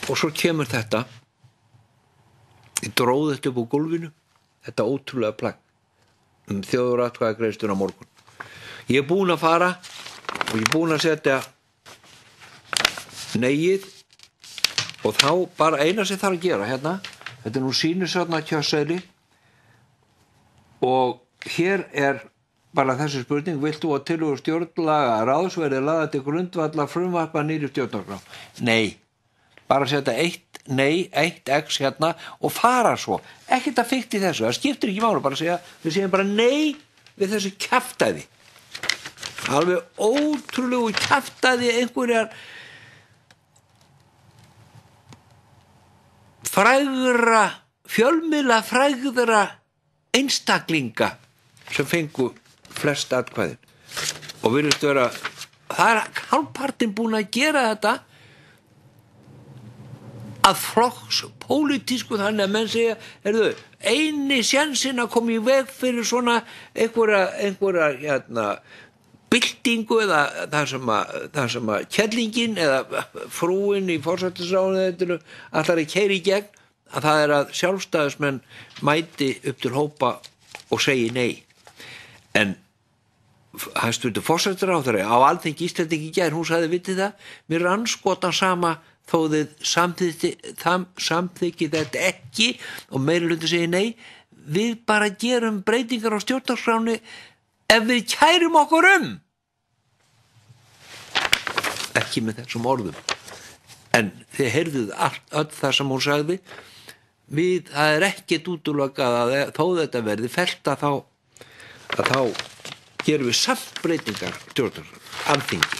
og svo kemur þetta, ég dróð þetta upp á gólfinu, þetta ótrúlega plagg þjóðaratkvæðagreiðsluna á morgun. Ég búinn að fara og ég búinn að setja neyið og þá bara eina sem þarf að gera hérna, þetta nú sýnishorna kjörseðli og hér bara þessi spurning, vilt þú að tillögur stjórnlaga ráðs verði lagðar til grundvallar frumvarpa nýrri stjórnarskrá? Nei, bara setja eitt X hérna og fara svo, ekkert að fikta í þessu, það skiptir ekki máli, bara segja, við segjum bara nei við þessu kjaftæði, alveg ótrúlegu kjaftæði einhverjar frægra, fjölmiðla frægra einstaklinga sem fengu flest atkvæðin og virðist vera, það hálfpartinn búin að gera þetta að flokks pólitísku, þannig að menn segja, eini sénsinn að koma í veg fyrir svona einhverja byltingu eða það sem að kellingin eða frúin í forsætisráðuneytinu ætlar að keyra í gegn, að það að sjálfstæðismenn mæti upp til hópa og segi nei. En hæstvirtur forsætisráðherra á Alþingi Íslendinga í gær, hún sagði, vitið það, mér andskotan sama þó þið samþykki þetta ekki og meirihluti segi nei, við bara gerum breytingar á stjórnarskráni ef við kærum okkur ekki með þessum orðum, en þið heyrðuð öll það sem hún sagði, það ekkert útilokað að þó þetta verði fellt að þá gerum við samt breytingar stjórnarskrá, Alþingi.